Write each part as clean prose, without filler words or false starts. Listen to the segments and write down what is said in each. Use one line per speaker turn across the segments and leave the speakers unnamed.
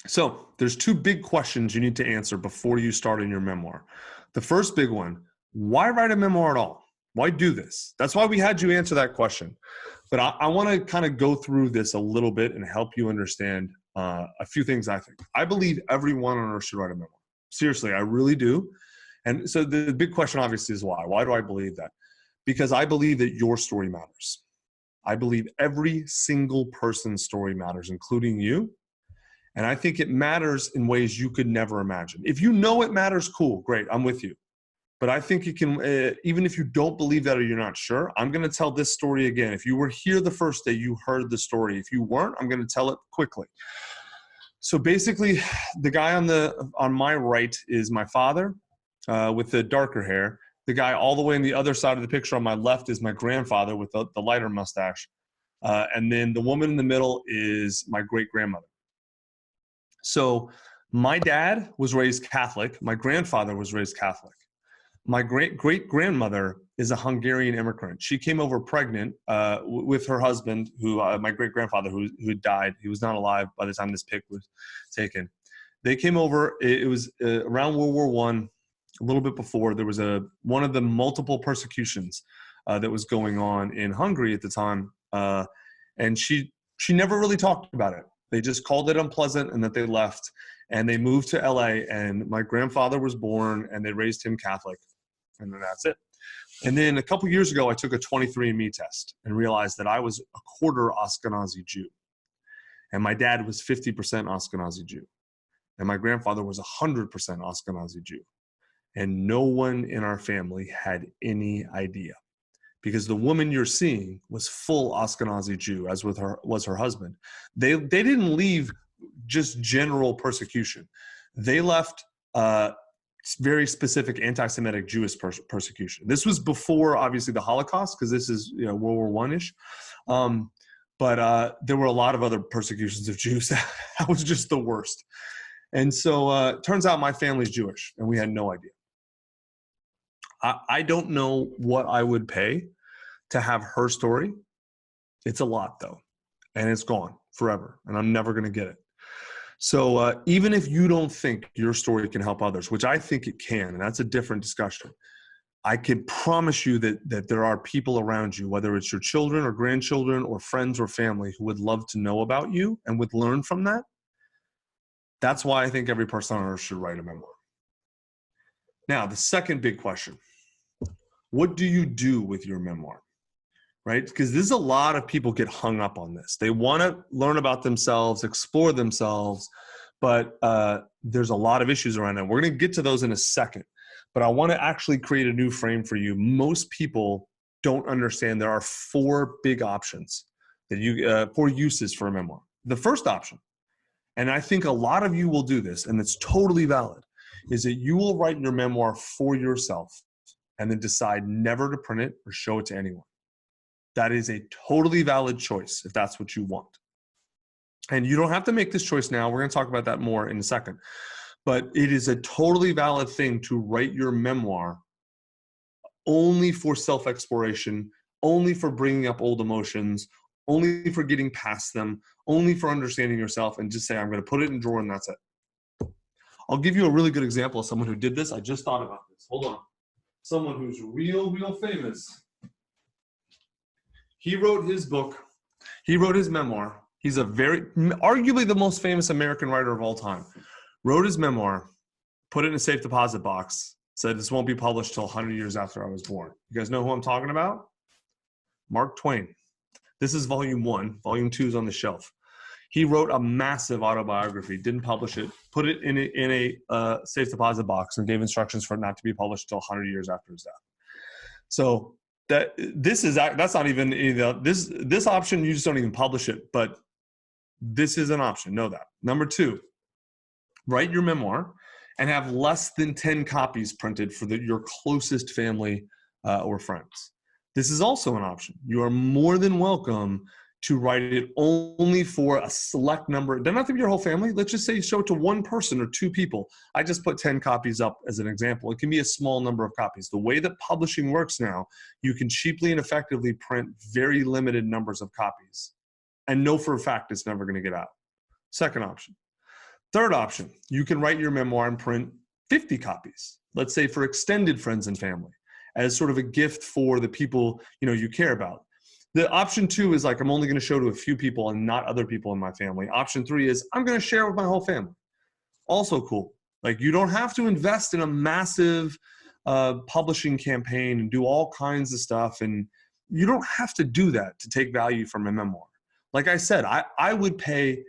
So there's two big questions you need to answer before you start in your memoir. The first big one, why write a memoir at all? Why do this? That's why we had you answer that question. But I want to kind of go through this a little bit and help you understand a few things I think. I believe everyone on earth should write a memoir. Seriously, I really do. And so the big question obviously is why? Why do I believe that? Because I believe that your story matters. I believe every single person's story matters, including you. And I think it matters in ways you could never imagine. If you know it matters, cool, great, I'm with you. But I think it can, even if you don't believe that or you're not sure, I'm going to tell this story again. If you were here the first day, you heard the story. If you weren't, I'm going to tell it quickly. So basically, the guy on my right is my father with the darker hair. The guy all the way on the other side of the picture on my left is my grandfather with the lighter mustache. And then the woman in the middle is my great-grandmother. So my dad was raised Catholic. My grandfather was raised Catholic. My great-grandmother is a Hungarian immigrant. She came over pregnant with her husband, my great-grandfather, who died. He was not alive by the time this pic was taken. They came over. It was around World War I, a little bit before. There was one of the multiple persecutions that was going on in Hungary at the time, and she never really talked about it. They just called it unpleasant and that they left, and they moved to LA, and my grandfather was born, and they raised him Catholic, and then that's it. And then a couple years ago, I took a 23andMe test and realized that I was a quarter Ashkenazi Jew, and my dad was 50% Ashkenazi Jew, and my grandfather was 100% Ashkenazi Jew, and no one in our family had any idea. Because the woman you're seeing was full Ashkenazi Jew, as was her husband. They didn't leave just general persecution. They left very specific anti-Semitic Jewish persecution. This was before, obviously, the Holocaust, because this is World War I-ish. But there were a lot of other persecutions of Jews. That was just the worst. And so it turns out my family's Jewish, and we had no idea. I don't know what I would pay to have her story. It's a lot, though, and it's gone forever, and I'm never going to get it. So even if you don't think your story can help others, which I think it can, and that's a different discussion, I can promise you that there are people around you, whether it's your children or grandchildren or friends or family, who would love to know about you and would learn from that. That's why I think every person on earth should write a memoir. Now, the second big question, what do you do with your memoir? Right? Because there's a lot of people get hung up on this. They want to learn about themselves, explore themselves, but there's a lot of issues around that. We're going to get to those in a second, but I want to actually create a new frame for you. Most people don't understand there are four big options that four uses for a memoir. The first option, and I think a lot of you will do this, and it's totally valid, is that you will write your memoir for yourself and then decide never to print it or show it to anyone. That is a totally valid choice if that's what you want. And you don't have to make this choice now. We're going to talk about that more in a second. But it is a totally valid thing to write your memoir only for self-exploration, only for bringing up old emotions, only for getting past them, only for understanding yourself, and just say, I'm going to put it in a drawer and that's it. I'll give you a really good example of someone who did this. I just thought about this. Hold on. Someone who's real famous. He wrote his book. He wrote his memoir. He's arguably the most famous American writer of all time. Wrote his memoir, put it in a safe deposit box, said this won't be published till 100 years after I was born. You guys know who I'm talking about? Mark Twain. This is volume 1. Volume 2 is on the shelf. He wrote a massive autobiography, didn't publish it, put it in a safe deposit box, and gave instructions for it not to be published till 100 years after his death. So that's not even this option. You just don't even publish it, but this is an option. Know that. Number 2, write your memoir and have less than 10 copies printed for your closest family or friends. This is also an option. You are more than welcome to write it only for a select number. It doesn't have to be your whole family. Let's just say show it to one person or 2 people. I just put 10 copies up as an example. It can be a small number of copies. The way that publishing works now, you can cheaply and effectively print very limited numbers of copies and know for a fact it's never going to get out. Second option. Third option, you can write your memoir and print 50 copies, let's say for extended friends and family, as sort of a gift for the people, you care about. The option 2 is like, I'm only going to show to a few people and not other people in my family. Option 3 is I'm going to share with my whole family. Also cool. Like, you don't have to invest in a massive publishing campaign and do all kinds of stuff. And you don't have to do that to take value from a memoir. Like I said, I would pay,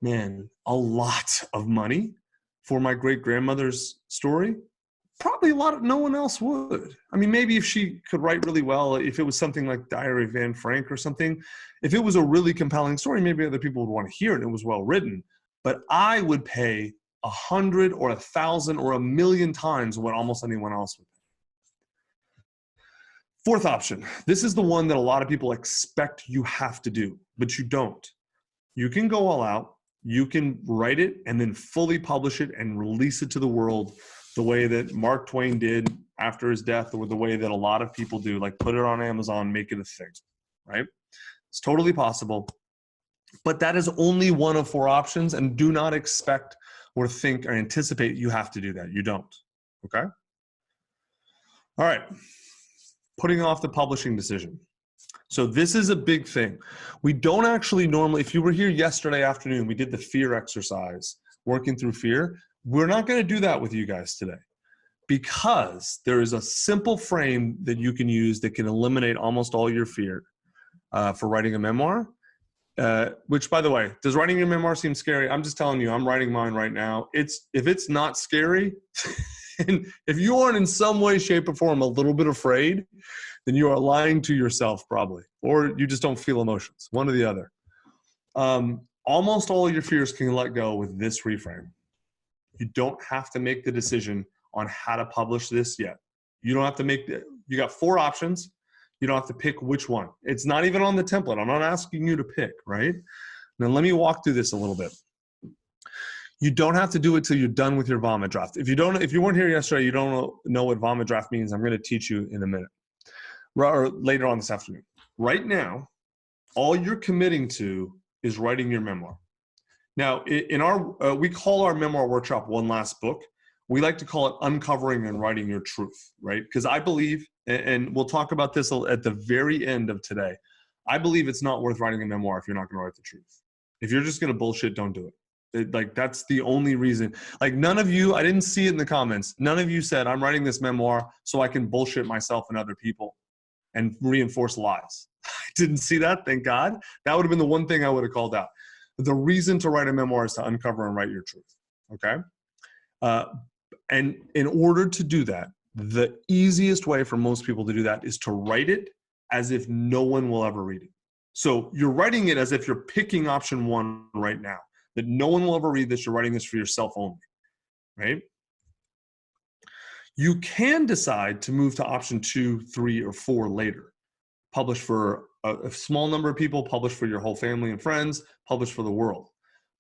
a lot of money for my great-grandmother's story. Probably no one else would. I mean, maybe if she could write really well, if it was something like Diary of Anne Frank or something, if it was a really compelling story, maybe other people would want to hear it and it was well written. But I would pay 100 or 1,000 or 1,000,000 times what almost anyone else would pay. Fourth option. This is the one that a lot of people expect you have to do, but you don't. You can go all out. You can write it and then fully publish it and release it to the world the way that Mark Twain did after his death, or the way that a lot of people do, like put it on Amazon, make it a thing, right? It's totally possible. But that is only one of 4 options, and do not expect or think or anticipate you have to do that. You don't, okay? All right, putting off the publishing decision. So this is a big thing. We don't actually normally, if you were here yesterday afternoon, we did the fear exercise, working through fear. We're not going to do that with you guys today, because there is a simple frame that you can use that can eliminate almost all your fear for writing a memoir. Which, by the way, does writing your memoir seem scary? I'm just telling you, I'm writing mine right now. If it's not scary, and if you aren't in some way, shape, or form a little bit afraid, then you are lying to yourself probably, or you just don't feel emotions, one or the other. Almost all of your fears can let go with this reframe. You don't have to make the decision on how to publish this yet. You don't have to you got 4 options. You don't have to pick which one. It's not even on the template. I'm not asking you to pick, right? Now let me walk through this a little bit. You don't have to do it till you're done with your vomit draft. If you weren't here yesterday, you don't know what vomit draft means. I'm going to teach you in a minute, or later on this afternoon. Right now, all you're committing to is writing your memoir. Now, in our we call our memoir workshop One Last Book. We like to call it Uncovering and Writing Your Truth, right? Because I believe, and we'll talk about this at the very end of today, I believe it's not worth writing a memoir if you're not going to write the truth. If you're just going to bullshit, don't do it. Like, that's the only reason. Like, none of you, I didn't see it in the comments, none of you said, I'm writing this memoir so I can bullshit myself and other people and reinforce lies. I didn't see that, thank God. That would have been the one thing I would have called out. The reason to write a memoir is to uncover and write your truth, okay? And in order to do that, the easiest way for most people to do that is to write it as if no one will ever read it. So you're writing it as if you're picking option 1 right now, that no one will ever read this. You're writing this for yourself only, right? You can decide to move to option 2, 3, or 4 later. Publish for a small number of people, publish for your whole family and friends, publish for the world.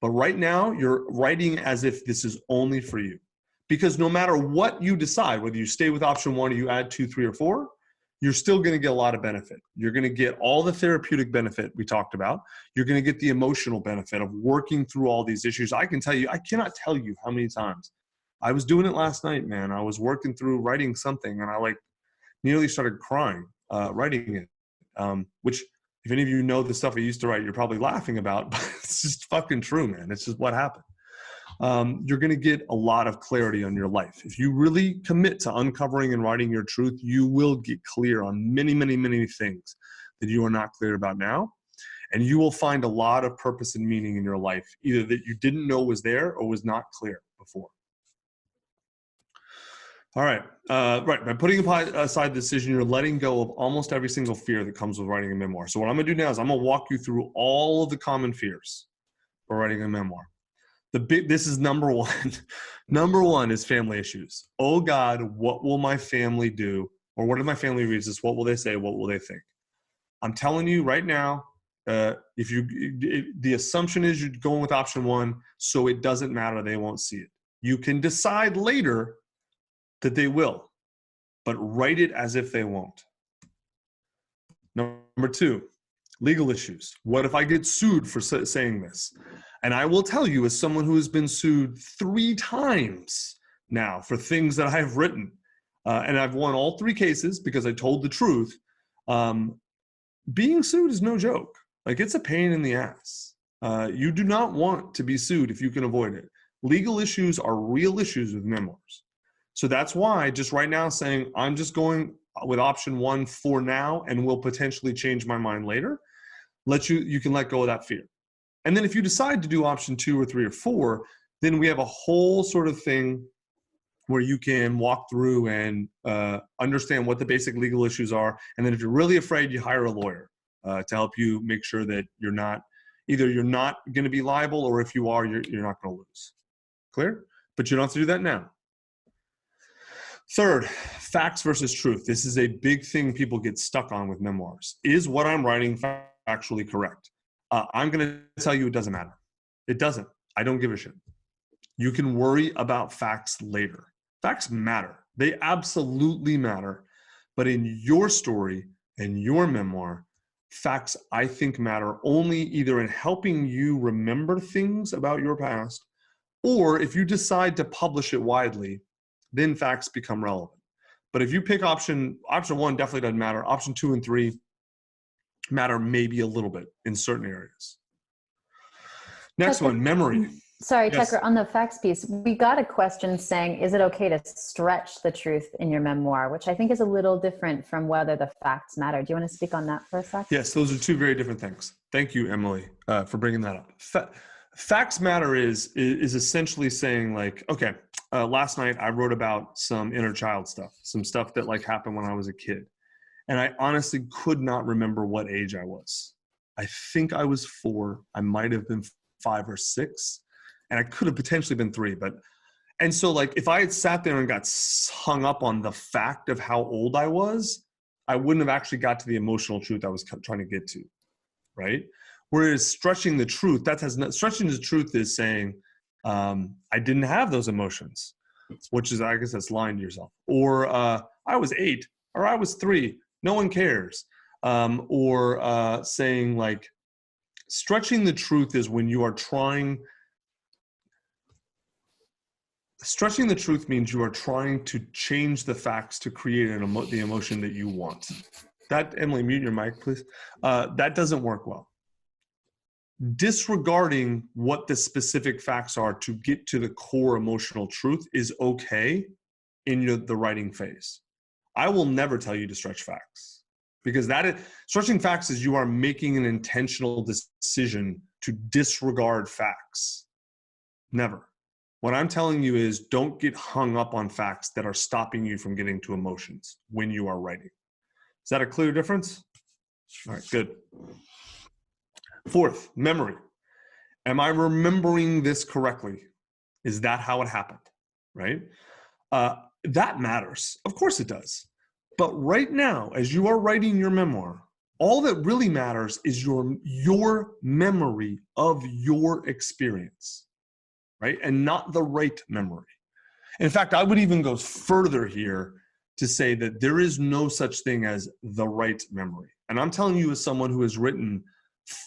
But right now, you're writing as if this is only for you. Because no matter what you decide, whether you stay with option 1 or you add 2, 3, or 4, you're still going to get a lot of benefit. You're going to get all the therapeutic benefit we talked about. You're going to get the emotional benefit of working through all these issues. I cannot tell you how many times. I was doing it last night, man. I was working through writing something, and I nearly started crying writing it. Which, if any of you know the stuff I used to write, you're probably laughing about, but it's just fucking true, man. It's just what happened. You're going to get a lot of clarity on your life. If you really commit to uncovering and writing your truth, you will get clear on many, many, many things that you are not clear about now. And you will find a lot of purpose and meaning in your life, either that you didn't know was there or was not clear before. All right. Right. By putting aside the decision, you're letting go of almost every single fear that comes with writing a memoir. So what I'm going to do now is I'm going to walk you through all of the common fears for writing a memoir. This is number 1. Number 1 is family issues. Oh God, what will my family do? Or what if my family reads this? What will they say? What will they think? I'm telling you right now, the assumption is you're going with option 1, so it doesn't matter. They won't see it. You can decide later that they will, but write it as if they won't. Number 2, legal issues. What if I get sued for saying this? And I will tell you, as someone who has been sued 3 times now for things that I have written, and I've won all 3 cases because I told the truth, being sued is no joke. Like, it's a pain in the ass. You do not want to be sued if you can avoid it. Legal issues are real issues with memoirs. So that's why just right now saying, I'm just going with option 1 for now and will potentially change my mind later, you can let go of that fear. And then if you decide to do option 2 or 3 or 4, then we have a whole sort of thing where you can walk through and understand what the basic legal issues are. And then if you're really afraid, you hire a lawyer to help you make sure that you're not going to be liable, or if you are, you're not going to lose. Clear? But you don't have to do that now. Third, facts versus truth. This is a big thing people get stuck on with memoirs. Is what I'm writing factually correct? I'm going to tell you it doesn't matter. It doesn't. I don't give a shit. You can worry about facts later. Facts matter. They absolutely matter. But in your story and your memoir, facts, I think, matter only either in helping you remember things about your past, or if you decide to publish it widely, then facts become relevant. But if you pick option 1, definitely doesn't matter. Option 2 and 3 matter maybe a little bit in certain areas. Next one, memory.
Sorry,
Yes.
Tucker, on the facts piece, we got a question saying, is it okay to stretch the truth in your memoir? Which I think is a little different from whether the facts matter. Do you want to speak on that for a sec?
Yes, those are 2 very different things. Thank you, Emily, for bringing that up. Facts matter is essentially saying, like, okay, last night I wrote about some inner child stuff, some stuff that like happened when I was a kid. And I honestly could not remember what age I was. I think I was 4. I might have been 5 or 6. And I could have potentially been 3. And so like, if I had sat there and got hung up on the fact of how old I was, I wouldn't have actually got to the emotional truth I was trying to get to, right? Whereas stretching the truth, stretching the truth is saying, I didn't have those emotions, which is, I guess that's lying to yourself. Or I was 8, or I was 3, no one cares. Or saying like, stretching the truth is when you are stretching the truth means you are trying to change the facts to create the emotion that you want. That, Emily, mute your mic, please. That doesn't work well. Disregarding what the specific facts are to get to the core emotional truth is okay in the writing phase. I will never tell you to stretch facts, because stretching facts is you are making an intentional decision to disregard facts. Never. What I'm telling you is, don't get hung up on facts that are stopping you from getting to emotions when you are writing. Is that a clear difference? All right, good. Fourth, memory. Am I remembering this correctly? Is that how it happened, right? That matters. Of course it does. But right now, as you are writing your memoir, all that really matters is your memory of your experience, right? And not the right memory. In fact, I would even go further here to say that there is no such thing as the right memory. And I'm telling you as someone who has written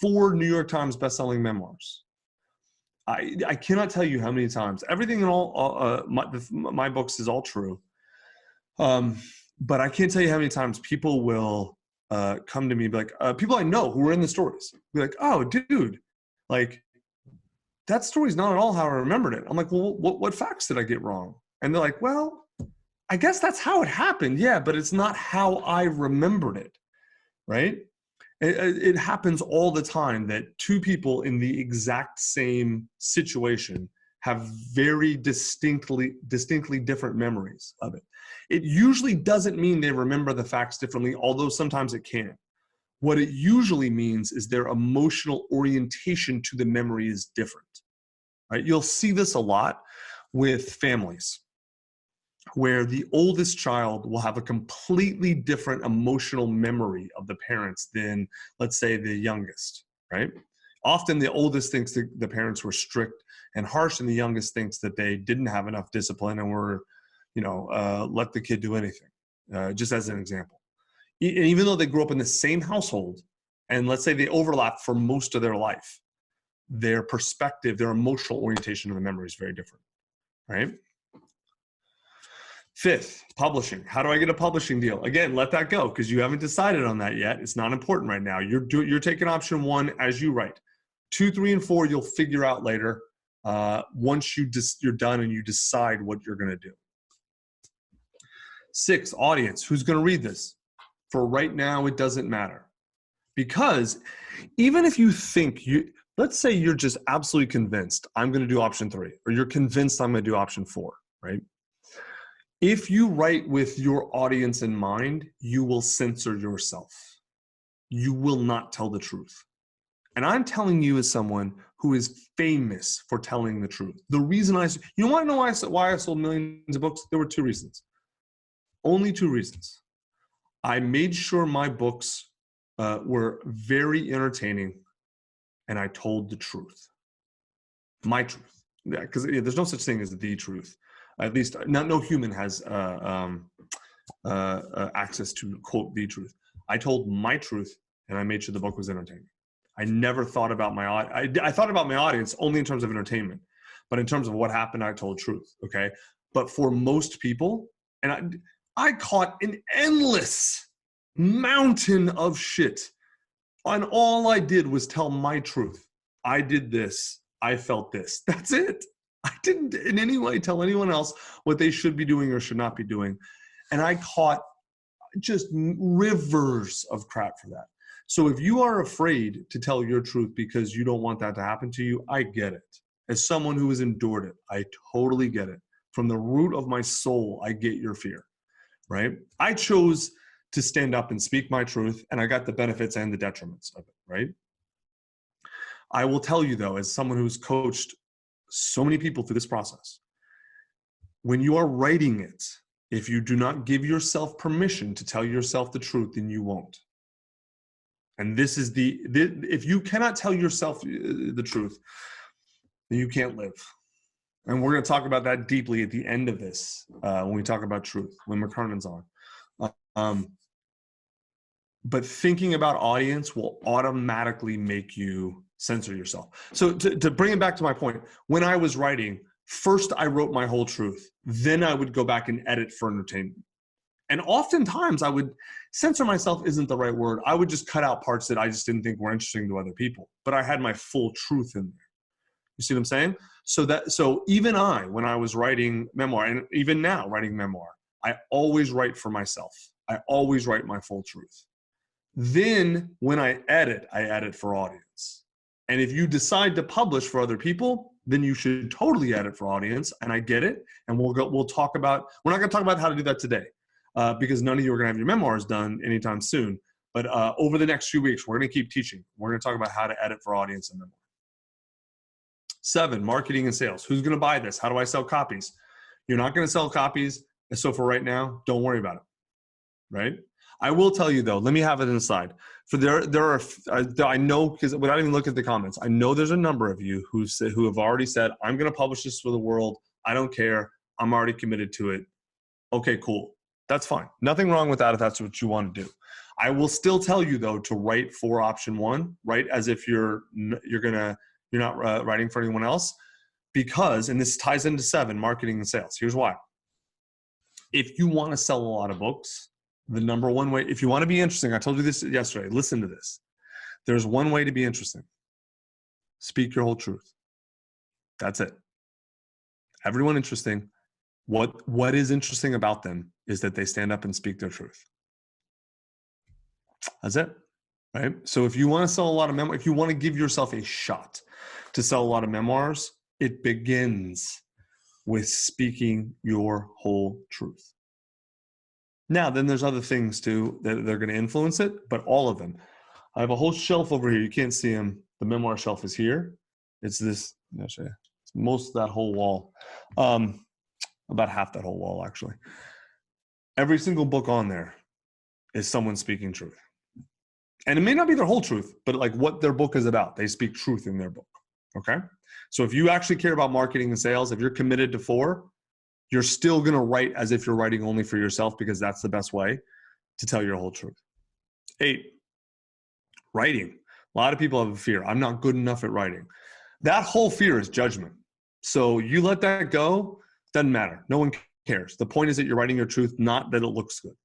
4 New York Times bestselling memoirs. I cannot tell you how many times, everything in all my books is all true. But I can't tell you how many times people will come to me, be like, people I know who are in the stories, be like, oh, dude, like, that story's not at all how I remembered it. I'm like, well, what facts did I get wrong? And they're like, well, I guess that's how it happened. Yeah, but it's not how I remembered it, right? It happens all the time that 2 people in the exact same situation have very distinctly different memories of it. It usually doesn't mean they remember the facts differently, although sometimes it can. What it usually means is their emotional orientation to the memory is different, right? You'll see this a lot with families, where the oldest child will have a completely different emotional memory of the parents than, let's say, the youngest, right? Often the oldest thinks that the parents were strict and harsh, and the youngest thinks that they didn't have enough discipline and were, let the kid do anything, just as an example. And even though they grew up in the same household, and let's say they overlap for most of their life, their perspective, their emotional orientation of the memory is very different, right? Fifth, publishing. How do I get a publishing deal? Again, let that go because you haven't decided on that yet. It's not important right now. You're taking option 1 as you write. 2, 3, and 4 you'll figure out later once you're done and you decide what you're going to do. 6, audience. Who's going to read this? For right now, it doesn't matter. Because even if you think let's say you're just absolutely convinced I'm going to do option 3, or you're convinced I'm going to do option 4, right? If you write with your audience in mind, you will censor yourself. You will not tell the truth. And I'm telling you as someone who is famous for telling the truth. The reason you want to know why I sold millions of books? There were 2 reasons. Only 2 reasons. I made sure my books were very entertaining, and I told the truth. My truth. Yeah, because there's no such thing as the truth. At least no human has access to quote the truth. I told my truth, and I made sure the book was entertaining. I never thought about I thought about my audience only in terms of entertainment, but in terms of what happened, I told truth. Okay, but for most people, and I caught an endless mountain of shit, and all I did was tell my truth. I did this. I felt this. That's it. I didn't in any way tell anyone else what they should be doing or should not be doing. And I caught just rivers of crap for that. So if you are afraid to tell your truth because you don't want that to happen to you, I get it. As someone who has endured it, I totally get it. From the root of my soul, I get your fear, right? I chose to stand up and speak my truth, and I got the benefits and the detriments of it, right? I will tell you though, as someone who's coached so many people through this process, when you are writing it, if you do not give yourself permission to tell yourself the truth, then you won't. And this is if you cannot tell yourself the truth, then you can't live. And we're going to talk about that deeply at the end of this when we talk about truth, when McKernan's on. But thinking about audience will automatically make you censor yourself. So to bring it back to my point, when I was writing, first I wrote my whole truth. Then I would go back and edit for entertainment. And oftentimes I would censor myself isn't the right word. I would just cut out parts that I just didn't think were interesting to other people. But I had my full truth in there. You see what I'm saying? So even when I was writing memoir, and even now writing memoir, I always write for myself. I always write my full truth. Then when I edit for audience. And if you decide to publish for other people, then you should totally edit for audience. And I get it. And we're not going to talk about how to do that today because none of you are going to have your memoirs done anytime soon. But over the next few weeks, we're going to keep teaching. We're going to talk about how to edit for audience and memoir. 7, marketing and sales. Who's going to buy this? How do I sell copies? You're not going to sell copies. So for right now, don't worry about it. Right? I will tell you though, let me have it inside. For I know, because without even looking at the comments, I know there's a number of you who have already said, I'm going to publish this for the world. I don't care. I'm already committed to it. Okay, cool. That's fine. Nothing wrong with that if that's what you want to do. I will still tell you though to write for option 1, write as if you're not writing for anyone else, because, and this ties into 7, marketing and sales. Here's why. If you want to sell a lot of books, the number one way, if you want to be interesting, I told you this yesterday, listen to this. There's one way to be interesting. Speak your whole truth. That's it. Everyone interesting. What is interesting about them is that they stand up and speak their truth. That's it. Right? So if you want to sell a lot of memoirs, if you want to give yourself a shot to sell a lot of memoirs, it begins with speaking your whole truth. Now, then there's other things too that they're going to influence it, but all of them. I have a whole shelf over here. You can't see them. The memoir shelf is here. It's this, it's most of that whole wall. About half that whole wall, actually. Every single book on there is someone speaking truth. And it may not be their whole truth, but like what their book is about. They speak truth in their book, okay? So if you actually care about marketing and sales, if you're committed to 4, you're still going to write as if you're writing only for yourself because that's the best way to tell your whole truth. 8, writing. A lot of people have a fear. I'm not good enough at writing. That whole fear is judgment. So you let that go, doesn't matter. No one cares. The point is that you're writing your truth, not that it looks good.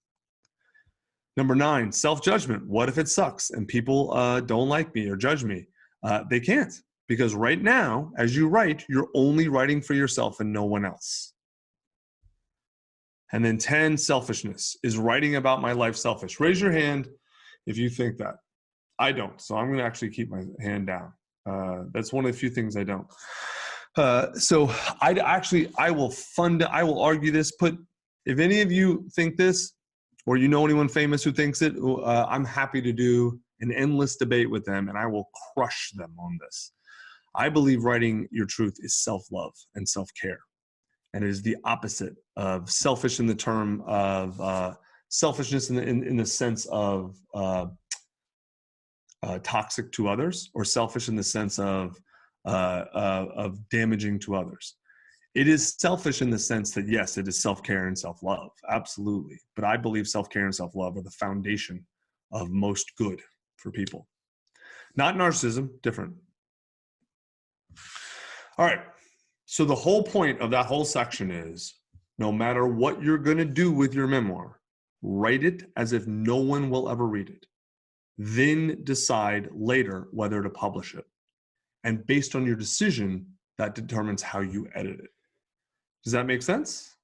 Number 9, self-judgment. What if it sucks and people don't like me or judge me? They can't, because right now, as you write, you're only writing for yourself and no one else. And then 10, selfishness. Is writing about my life selfish? Raise your hand if you think that. I don't, so I'm going to actually keep my hand down. That's one of the few things I don't. So I will argue this. If any of you think this, or you know anyone famous who thinks it, I'm happy to do an endless debate with them, and I will crush them on this. I believe writing your truth is self-love and self-care. And it is the opposite of selfish in the term of selfishness in the sense of toxic to others, or selfish in the sense of damaging to others. It is selfish in the sense that, yes, it is self-care and self-love, absolutely. But I believe self-care and self-love are the foundation of most good for people. Not narcissism, different. All right. So the whole point of that whole section is, no matter what you're going to do with your memoir, write it as if no one will ever read it. Then decide later whether to publish it. And based on your decision, that determines how you edit it. Does that make sense?